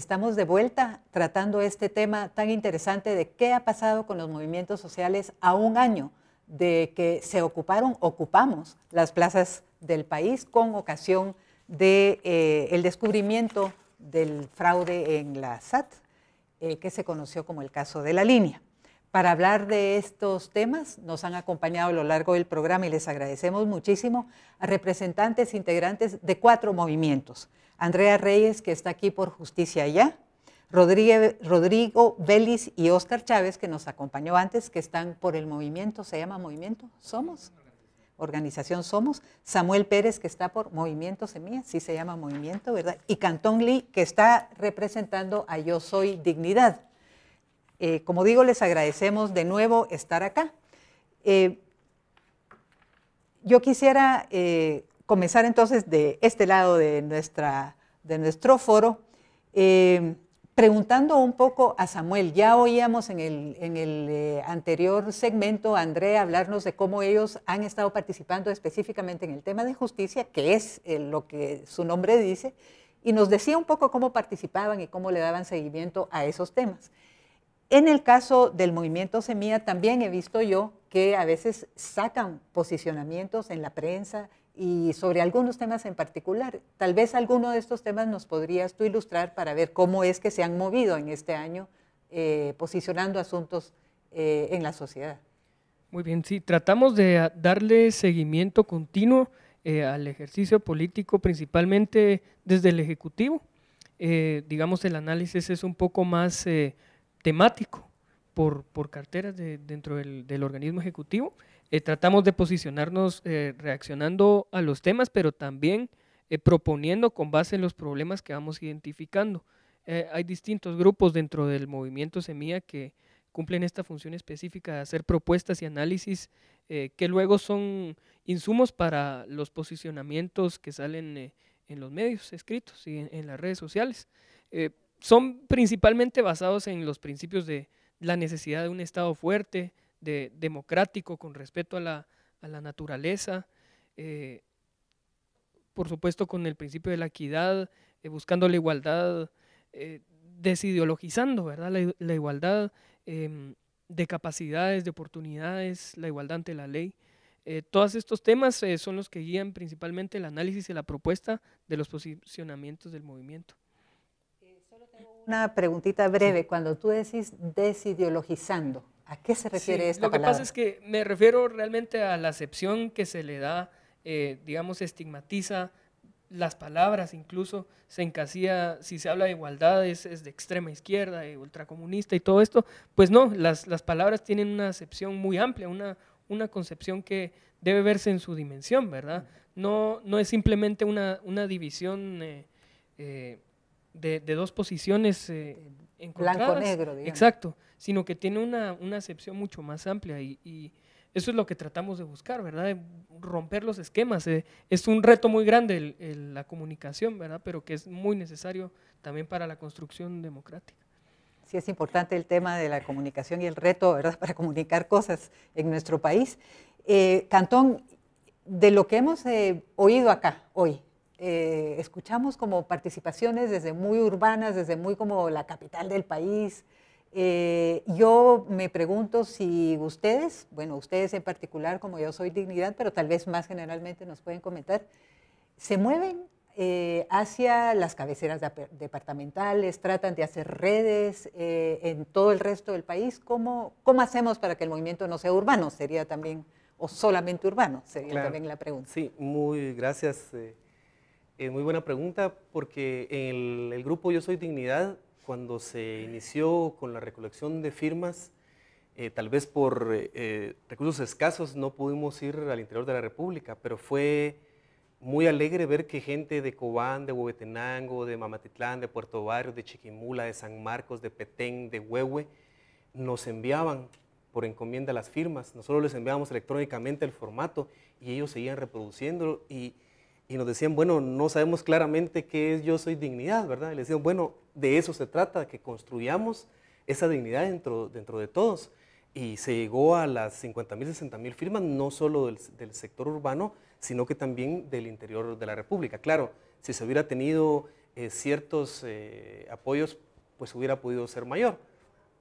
Estamos de vuelta tratando este tema tan interesante de qué ha pasado con los movimientos sociales a un año de que ocupamos las plazas del país con ocasión de el descubrimiento del fraude en la SAT, que se conoció como el caso de la línea. Para hablar de estos temas nos han acompañado a lo largo del programa y les agradecemos muchísimo a representantes integrantes de 4 movimientos. Andrea Reyes, que está aquí por Justicia Ya, Rodrigo Vélez y Óscar Chávez, que nos acompañó antes, que están por el movimiento, ¿se llama Movimiento Somos? Organización Somos. Samuel Pérez, que está por Movimiento Semilla, sí se llama Movimiento, ¿verdad? Y Cantón Lee, que está representando a Yo Soy Dignidad. Como digo, les agradecemos de nuevo estar acá. Yo quisiera comenzar entonces de este lado de nuestro foro, preguntando un poco a Samuel. Ya oíamos en el anterior segmento a Andrea hablarnos de cómo ellos han estado participando específicamente en el tema de justicia, que es lo que su nombre dice, y nos decía un poco cómo participaban y cómo le daban seguimiento a esos temas. En el caso del movimiento Semilla también he visto yo que a veces sacan posicionamientos en la prensa y sobre algunos temas en particular. Tal vez alguno de estos temas nos podrías tú ilustrar para ver cómo es que se han movido en este año posicionando asuntos en la sociedad. Muy bien, sí, tratamos de darle seguimiento continuo al ejercicio político, principalmente desde el Ejecutivo. Digamos, el análisis es un poco más temático por carteras dentro del organismo ejecutivo. Tratamos de posicionarnos reaccionando a los temas, pero también proponiendo con base en los problemas que vamos identificando. Hay distintos grupos dentro del movimiento Semilla que cumplen esta función específica de hacer propuestas y análisis que luego son insumos para los posicionamientos que salen en los medios escritos y en las redes sociales. Son principalmente basados en los principios de la necesidad de un Estado fuerte, democrático, con respeto a la naturaleza, por supuesto con el principio de la equidad, buscando la igualdad, desideologizando, ¿verdad? La igualdad de capacidades, de oportunidades, la igualdad ante la ley. Todos estos temas son los que guían principalmente el análisis y la propuesta de los posicionamientos del movimiento. Una preguntita breve, cuando tú decís desideologizando, ¿a qué se refiere esta palabra? Lo que pasa es que me refiero realmente a la acepción que se le da, digamos, estigmatiza las palabras, incluso se encasilla, si se habla de igualdad es de extrema izquierda, de ultracomunista y todo esto, pues no, las palabras tienen una acepción muy amplia, una concepción que debe verse en su dimensión, ¿verdad? No es simplemente una división de dos posiciones encontradas. Blanco-negro, digamos. Exacto, sino que tiene una acepción mucho más amplia y eso es lo que tratamos de buscar, ¿verdad? De romper los esquemas. Es un reto muy grande la comunicación, ¿verdad? Pero que es muy necesario también para la construcción democrática. Sí, es importante el tema de la comunicación y el reto, ¿verdad?, para comunicar cosas en nuestro país. Cantón, de lo que hemos oído acá hoy, escuchamos como participaciones desde muy urbanas, desde muy como la capital del país. Yo me pregunto si ustedes, bueno, ustedes en particular como Yo Soy Dignidad, pero tal vez más generalmente nos pueden comentar, ¿se mueven hacia las cabeceras departamentales, tratan de hacer redes en todo el resto del país? ¿Cómo hacemos para que el movimiento no sea urbano? Sería también, o solamente urbano, sería claro, también la pregunta. Sí, muy gracias. Muy buena pregunta, porque en el grupo Yo Soy Dignidad, cuando se inició con la recolección de firmas, tal vez por recursos escasos no pudimos ir al interior de la República, pero fue muy alegre ver que gente de Cobán, de Huehuetenango, de Mamatitlán, de Puerto Barrio, de Chiquimula, de San Marcos, de Petén, de Huehue, nos enviaban por encomienda las firmas. Nosotros les enviábamos electrónicamente el formato y ellos seguían reproduciéndolo y nos decían, bueno, no sabemos claramente qué es Yo Soy Dignidad, ¿verdad? Y les decían, bueno, de eso se trata, que construyamos esa dignidad dentro de todos. Y se llegó a las 50,000, 60,000 firmas, no solo del sector urbano, sino que también del interior de la República. Claro, si se hubiera tenido ciertos apoyos, pues hubiera podido ser mayor,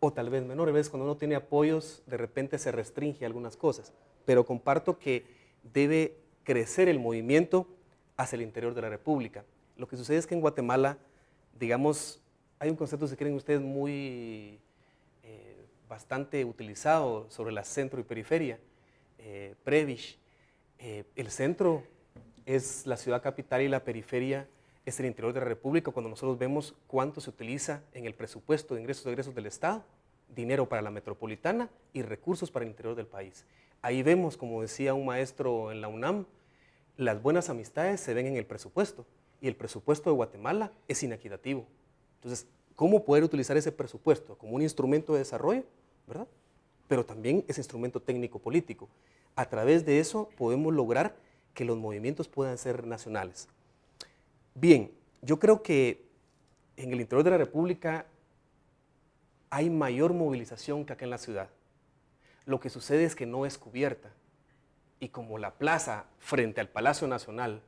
o tal vez menor. A veces cuando uno tiene apoyos, de repente se restringe algunas cosas, pero comparto que debe crecer el movimiento hacia el interior de la República. Lo que sucede es que en Guatemala, digamos, hay un concepto, si quieren ustedes, muy bastante utilizado sobre la centro y periferia, Prevish. El centro es la ciudad capital y la periferia es el interior de la República. Cuando nosotros vemos cuánto se utiliza en el presupuesto de ingresos y egresos del Estado, dinero para la metropolitana y recursos para el interior del país. Ahí vemos, como decía un maestro en la UNAM, las buenas amistades se ven en el presupuesto, y el presupuesto de Guatemala es inequitativo. Entonces, ¿cómo poder utilizar ese presupuesto como un instrumento de desarrollo, verdad? Pero también es instrumento técnico-político. A través de eso podemos lograr que los movimientos puedan ser nacionales. Bien, yo creo que en el interior de la República hay mayor movilización que acá en la ciudad. Lo que sucede es que no es cubierta. Y como la plaza frente al Palacio Nacional,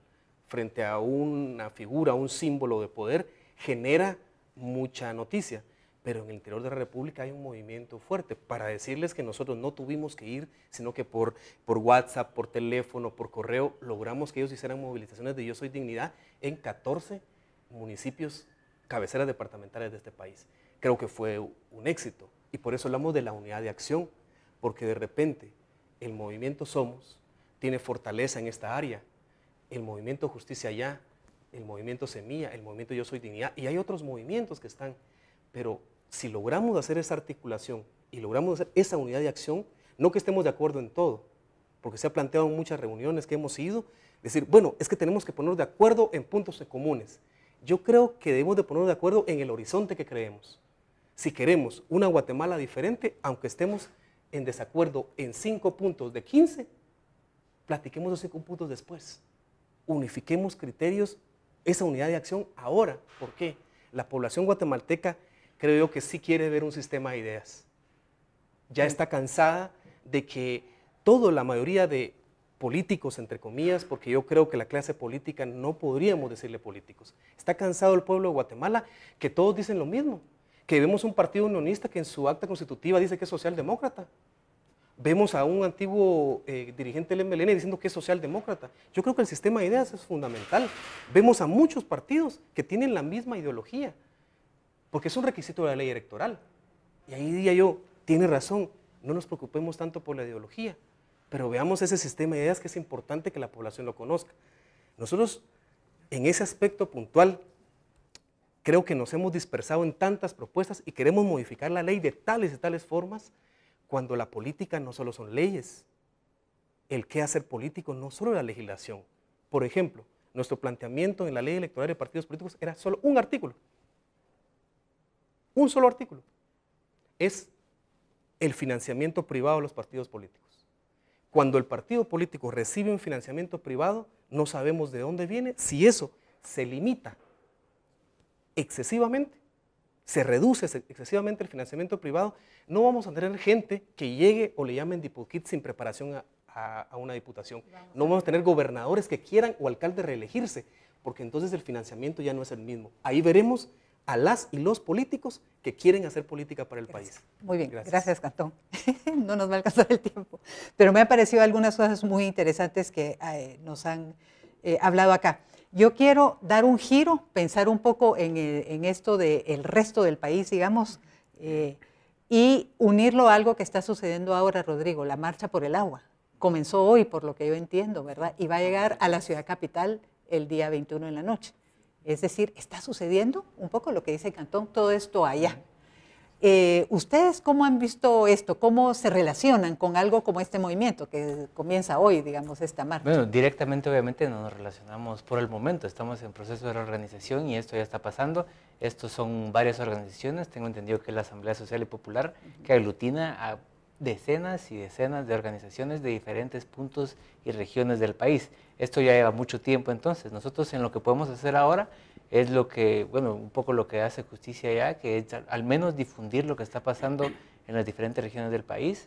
frente a una figura, un símbolo de poder, genera mucha noticia. Pero en el interior de la República hay un movimiento fuerte para decirles que nosotros no tuvimos que ir, sino que por WhatsApp, por teléfono, por correo, logramos que ellos hicieran movilizaciones de Yo Soy Dignidad en 14 municipios, cabeceras departamentales de este país. Creo que fue un éxito y por eso hablamos de la unidad de acción, porque de repente el movimiento Somos tiene fortaleza en esta área, el movimiento Justicia Ya, el movimiento Semilla, el movimiento Yo Soy Dignidad, y hay otros movimientos que están, pero si logramos hacer esa articulación y logramos hacer esa unidad de acción, no que estemos de acuerdo en todo, porque se ha planteado en muchas reuniones que hemos ido, decir, bueno, es que tenemos que ponernos de acuerdo en puntos comunes. Yo creo que debemos de ponernos de acuerdo en el horizonte que creemos. Si queremos una Guatemala diferente, aunque estemos en desacuerdo en 5 puntos de 15, platiquemos los 5 puntos después. Unifiquemos criterios, esa unidad de acción ahora. ¿Por qué? La población guatemalteca creo yo que sí quiere ver un sistema de ideas. Ya está cansada de que la mayoría de políticos, entre comillas, porque yo creo que la clase política no podríamos decirle políticos. Está cansado el pueblo de Guatemala que todos dicen lo mismo, que vemos un partido unionista que en su acta constitutiva dice que es socialdemócrata. Vemos a un antiguo dirigente del MLN diciendo que es socialdemócrata. Yo creo que el sistema de ideas es fundamental. Vemos a muchos partidos que tienen la misma ideología, porque es un requisito de la ley electoral. Y ahí diría yo, tiene razón, no nos preocupemos tanto por la ideología, pero veamos ese sistema de ideas que es importante que la población lo conozca. Nosotros, en ese aspecto puntual, creo que nos hemos dispersado en tantas propuestas y queremos modificar la ley de tales y tales formas, cuando la política no solo son leyes. El qué hacer político no solo la legislación. Por ejemplo, nuestro planteamiento en la ley electoral de partidos políticos era solo un artículo. Un solo artículo. Es el financiamiento privado de los partidos políticos. Cuando el partido político recibe un financiamiento privado, no sabemos de dónde viene. Si eso se limita excesivamente, se reduce excesivamente el financiamiento privado, no vamos a tener gente que llegue o le llamen dipukit sin preparación a una diputación. No vamos a tener gobernadores que quieran o alcaldes reelegirse, porque entonces el financiamiento ya no es el mismo. Ahí veremos a las y los políticos que quieren hacer política para el país. Muy bien, gracias Cantón. No nos va a alcanzar el tiempo, pero me han parecido algunas cosas muy interesantes que nos han hablado acá. Yo quiero dar un giro, pensar un poco en esto del resto del país, digamos, y unirlo a algo que está sucediendo ahora, Rodrigo, la Marcha por el Agua. Comenzó hoy, por lo que yo entiendo, ¿verdad? Y va a llegar a la ciudad capital el día 21 en la noche. Es decir, está sucediendo un poco lo que dice Cantón, todo esto allá. ¿Ustedes cómo han visto esto? ¿Cómo se relacionan con algo como este movimiento que comienza hoy, digamos, esta marcha? Bueno, directamente obviamente no nos relacionamos por el momento, estamos en proceso de reorganización y esto ya está pasando. Estos son varias organizaciones, tengo entendido que es la Asamblea Social y Popular, que aglutina a decenas y decenas de organizaciones de diferentes puntos y regiones del país. Esto ya lleva mucho tiempo, entonces nosotros en lo que podemos hacer ahora es lo que, bueno, un poco lo que hace Justicia Ya, que es al menos difundir lo que está pasando en las diferentes regiones del país.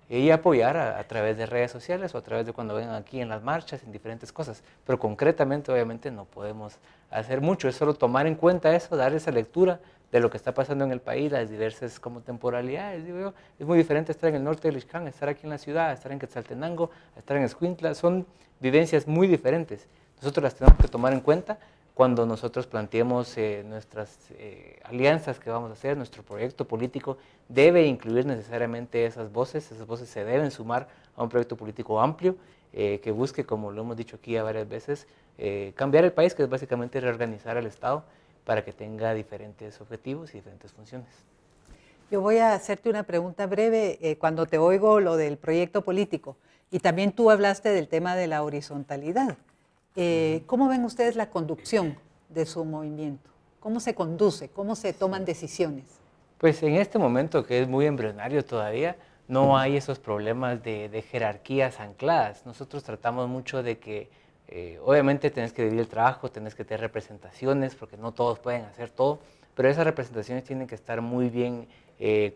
y apoyar a través de redes sociales o a través de cuando vengan aquí en las marchas, en diferentes cosas. Pero concretamente, obviamente, no podemos hacer mucho, es solo tomar en cuenta eso, dar esa lectura de lo que está pasando en el país, las diversas como temporalidades, digo yo. Es muy diferente estar en el norte de Ixcán, estar aquí en la ciudad, estar en Quetzaltenango, estar en Escuintla, son vivencias muy diferentes. Nosotros las tenemos que tomar en cuenta cuando nosotros planteemos nuestras alianzas que vamos a hacer, nuestro proyecto político debe incluir necesariamente esas voces se deben sumar a un proyecto político amplio que busque, como lo hemos dicho aquí ya varias veces, cambiar el país, que es básicamente reorganizar el Estado para que tenga diferentes objetivos y diferentes funciones. Yo voy a hacerte una pregunta breve cuando te oigo lo del proyecto político y también tú hablaste del tema de la horizontalidad. ¿Cómo ven ustedes la conducción de su movimiento? ¿Cómo se conduce? ¿Cómo se toman decisiones? Pues en este momento, que es muy embrionario todavía, no hay esos problemas de jerarquías ancladas. Nosotros tratamos mucho de que, obviamente tenés que dividir el trabajo, tenés que tener representaciones, porque no todos pueden hacer todo, pero esas representaciones tienen que estar muy bien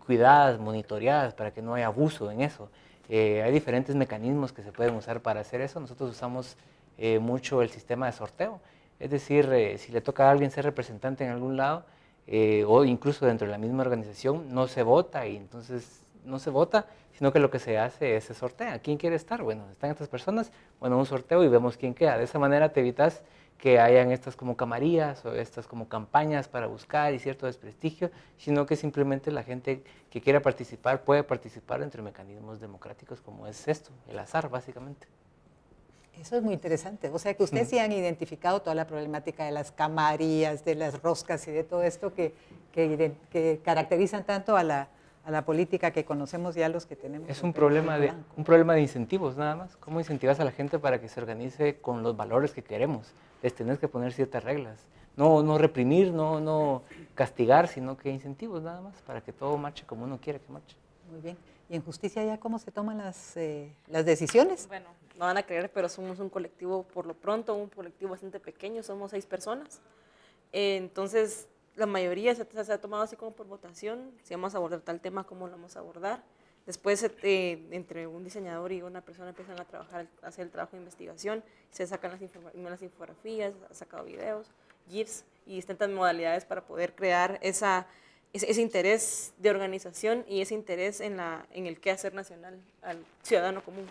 cuidadas, monitoreadas, para que no haya abuso en eso. Hay diferentes mecanismos que se pueden usar para hacer eso. Nosotros usamos mucho el sistema de sorteo, es decir, si le toca a alguien ser representante en algún lado, o incluso dentro de la misma organización, no se vota y entonces no se vota, sino que lo que se hace es se sortea. ¿Quién quiere estar? Bueno, están estas personas, bueno, un sorteo y vemos quién queda. De esa manera te evitas que hayan estas como camarillas o estas como campañas para buscar y cierto desprestigio, sino que simplemente la gente que quiera participar puede participar entre mecanismos democráticos como es esto, el azar básicamente. Eso es muy interesante. O sea que ustedes sí han identificado toda la problemática de las camarillas, de las roscas y de todo esto que caracterizan tanto a la política que conocemos ya los que tenemos. Es un problema de incentivos nada más. ¿Cómo incentivas a la gente para que se organice con los valores que queremos? Les tenés que poner ciertas reglas. No reprimir, no castigar, sino que incentivos nada más para que todo marche como uno quiere que marche. Muy bien. ¿Y en justicia ya cómo se toman las decisiones? Bueno, no van a creer, pero somos un colectivo, por lo pronto, un colectivo bastante pequeño, somos 6 personas. Entonces, la mayoría se ha tomado así como por votación, si vamos a abordar tal tema, cómo lo vamos a abordar. Después, entre un diseñador y una persona empiezan a trabajar, a hacer el trabajo de investigación, se sacan las infografías, han sacado videos, GIFs y distintas modalidades para poder crear ese interés de organización y ese interés en el quehacer nacional al ciudadano común.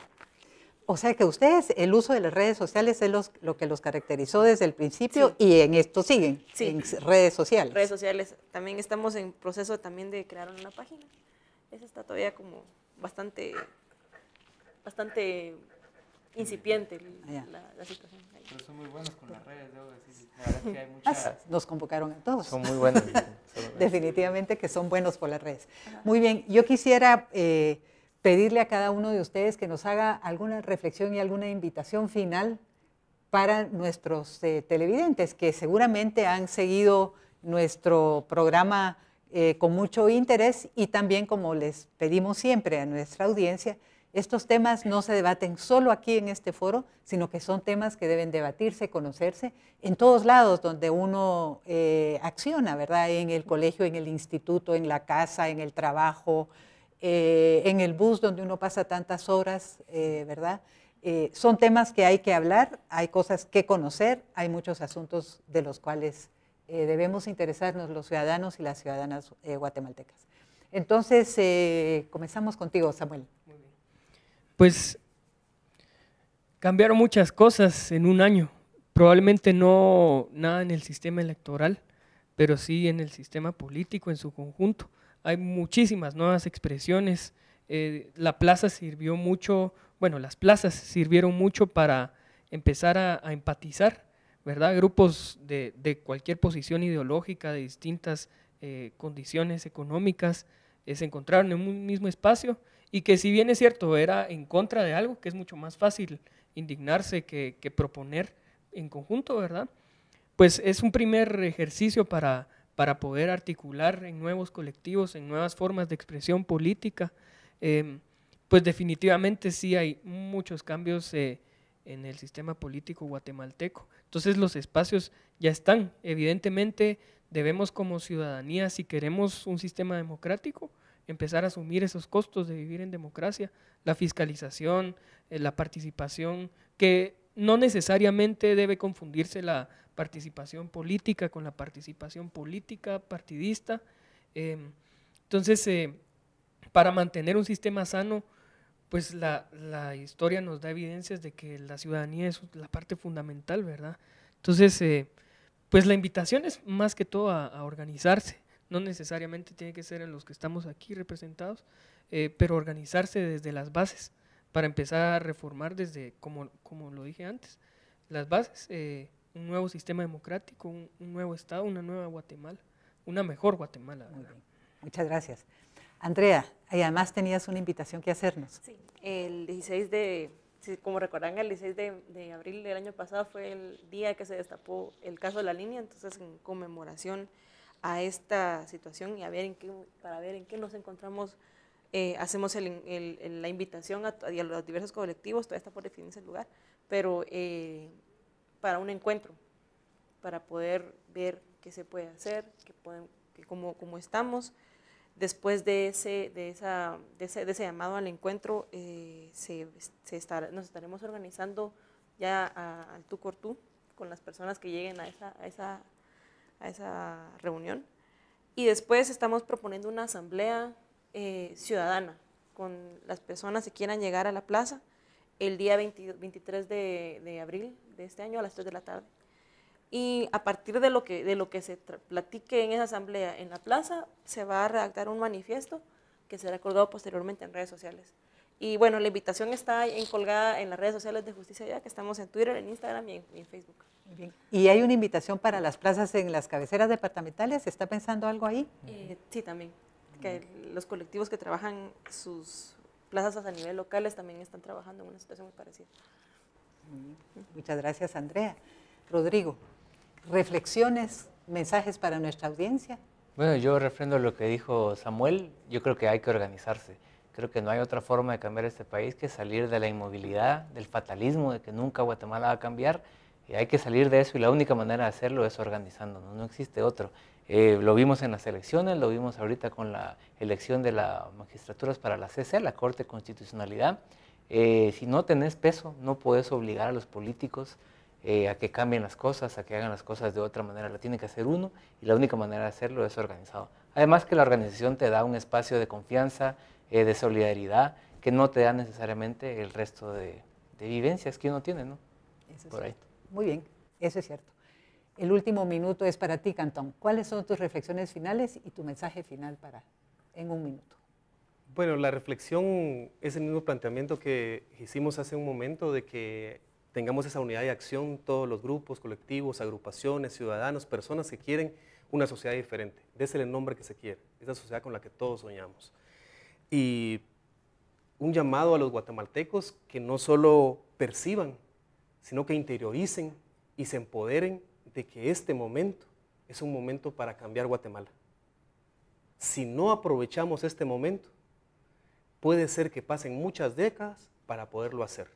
O sea que ustedes, el uso de las redes sociales es lo que los caracterizó desde el principio, sí. Y en esto siguen, sí. En redes sociales. Redes sociales. También estamos en proceso también de crear una página. Esa está todavía como bastante incipiente la situación. Pero son muy buenos con las redes, debo decir. La verdad es que hay muchas... Nos convocaron a todos. Son muy buenos. Definitivamente que son buenos por las redes. Ajá. Muy bien, yo quisiera pedirle a cada uno de ustedes que nos haga alguna reflexión y alguna invitación final para nuestros televidentes, que seguramente han seguido nuestro programa con mucho interés y también, como les pedimos siempre a nuestra audiencia, estos temas no se debaten solo aquí en este foro, sino que son temas que deben debatirse, conocerse en todos lados donde uno acciona, ¿verdad? En el colegio, en el instituto, en la casa, en el trabajo, en el bus donde uno pasa tantas horas, ¿verdad? Son temas que hay que hablar, hay cosas que conocer, hay muchos asuntos de los cuales debemos interesarnos los ciudadanos y las ciudadanas guatemaltecas. Entonces, comenzamos contigo, Samuel. Muy bien. Pues cambiaron muchas cosas en un año, probablemente no nada en el sistema electoral, pero sí en el sistema político en su conjunto. Hay muchísimas nuevas expresiones, la plaza sirvió mucho, bueno, las plazas sirvieron mucho para empezar a empatizar, ¿verdad? Grupos de cualquier posición ideológica, de distintas condiciones económicas, se encontraron en un mismo espacio y que si bien es cierto, era en contra de algo, que es mucho más fácil indignarse que proponer en conjunto, ¿verdad? Pues es un primer ejercicio para poder articular en nuevos colectivos, en nuevas formas de expresión política. Pues definitivamente sí hay muchos cambios en el sistema político guatemalteco. Entonces los espacios ya están. Evidentemente debemos como ciudadanía, si queremos un sistema democrático, empezar a asumir esos costos de vivir en democracia, la fiscalización, la participación, que no necesariamente debe confundirse la participación política con la participación política partidista. Entonces, para mantener un sistema sano, pues la historia nos da evidencias de que la ciudadanía es la parte fundamental, ¿verdad? Entonces, pues la invitación es más que todo a organizarse, no necesariamente tiene que ser en los que estamos aquí representados, pero organizarse desde las bases para empezar a reformar desde, como lo dije antes, las bases, un nuevo sistema democrático, un nuevo Estado, una nueva Guatemala, una mejor Guatemala. Muy bien. Muchas gracias. Andrea, y además tenías una invitación que hacernos. Sí, el 16 como recordarán, el 16 de abril del año pasado fue el día que se destapó el caso de la línea, entonces en conmemoración a esta situación y para ver en qué nos encontramos, hacemos la invitación a los diversos colectivos, todavía está por definirse el lugar, pero para un encuentro, para poder ver qué se puede hacer, cómo estamos. Después de ese llamado al encuentro, nos estaremos organizando ya al tú por tú con las personas que lleguen a esa reunión. Y después estamos proponiendo una asamblea ciudadana con las personas que quieran llegar a la plaza el día 23 de abril de este año a las 3 de la tarde. Y a partir de lo que se platique en esa asamblea en la plaza, se va a redactar un manifiesto que será acordado posteriormente en redes sociales. Y bueno, la invitación está colgada en las redes sociales de Justicia Ya, que estamos en Twitter, en Instagram y en Facebook. Muy bien. ¿Y hay una invitación para las plazas en las cabeceras departamentales? ¿Se está pensando algo ahí? Sí, también. Que los colectivos que trabajan sus plazas a nivel locales también están trabajando en una situación muy parecida. Muchas gracias, Andrea. Rodrigo, reflexiones, mensajes para nuestra audiencia. Bueno, yo refrendo lo que dijo Samuel. Yo creo que hay que organizarse. Creo que no hay otra forma de cambiar este país que salir de la inmovilidad, del fatalismo de que nunca Guatemala va a cambiar. Hay que salir de eso y la única manera de hacerlo es organizándonos, no existe otro. Lo vimos en las elecciones, lo vimos ahorita con la elección de las magistraturas para la CC, la Corte de Constitucionalidad. Si no tenés peso, no podés obligar a los políticos a que cambien las cosas, a que hagan las cosas de otra manera. Lo tiene que hacer uno y la única manera de hacerlo es organizado. Además que la organización te da un espacio de confianza, de solidaridad, que no te da necesariamente el resto de vivencias que uno tiene, ¿no? Eso es por ahí. Muy bien, eso es cierto. El último minuto es para ti, Cantón. ¿Cuáles son tus reflexiones finales y tu mensaje final en un minuto? Bueno, la reflexión es el mismo planteamiento que hicimos hace un momento, de que tengamos esa unidad de acción, todos los grupos, colectivos, agrupaciones, ciudadanos, personas que quieren una sociedad diferente. Désele el nombre que se quiere, esa sociedad con la que todos soñamos. Y un llamado a los guatemaltecos que no solo perciban, sino que interioricen y se empoderen de que este momento es un momento para cambiar Guatemala. Si no aprovechamos este momento, puede ser que pasen muchas décadas para poderlo hacer.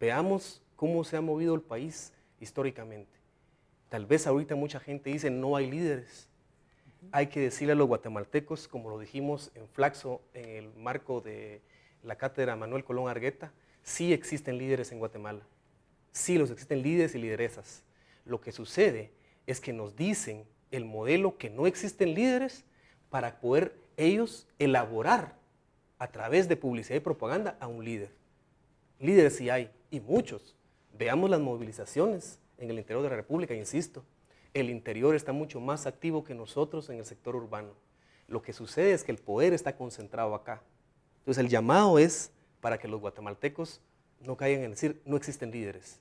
Veamos cómo se ha movido el país históricamente. Tal vez ahorita mucha gente dice no hay líderes. Hay que decirle a los guatemaltecos, como lo dijimos en Flaxo, en el marco de la cátedra Manuel Colón Argueta, sí existen líderes en Guatemala. Sí, existen líderes y lideresas. Lo que sucede es que nos dicen el modelo que no existen líderes para poder ellos elaborar a través de publicidad y propaganda a un líder. Líderes sí hay, y muchos. Veamos las movilizaciones en el interior de la República, insisto. El interior está mucho más activo que nosotros en el sector urbano. Lo que sucede es que el poder está concentrado acá. Entonces el llamado es para que los guatemaltecos no caigan en decir no existen líderes.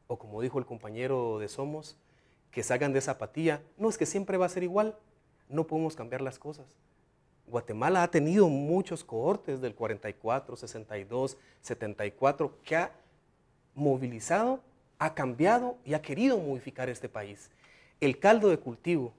O como dijo el compañero de Somos, que salgan de esa apatía. No, es que siempre va a ser igual. No podemos cambiar las cosas. Guatemala ha tenido muchos cohortes del 44, 62, 74, que ha movilizado, ha cambiado y ha querido modificar este país. El caldo de cultivo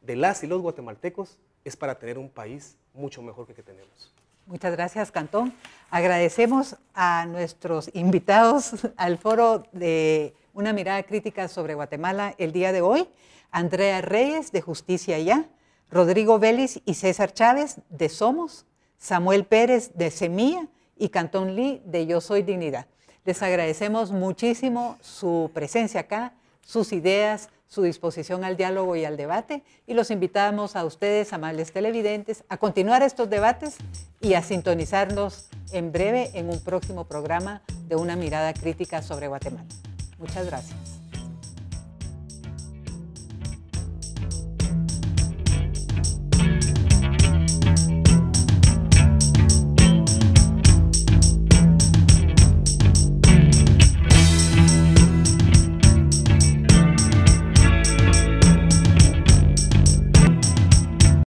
de las y los guatemaltecos es para tener un país mucho mejor que tenemos. Muchas gracias, Cantón. Agradecemos a nuestros invitados al foro de Una mirada crítica sobre Guatemala el día de hoy. Andrea Reyes, de Justicia Ya, Rodrigo Vélez y César Chávez de Somos, Samuel Pérez de Semilla y Cantón Lee de Yo Soy Dignidad. Les agradecemos muchísimo su presencia acá, sus ideas, su disposición al diálogo y al debate, y los invitamos a ustedes, amables televidentes, a continuar estos debates y a sintonizarnos en breve en un próximo programa de Una Mirada Crítica sobre Guatemala. Muchas gracias.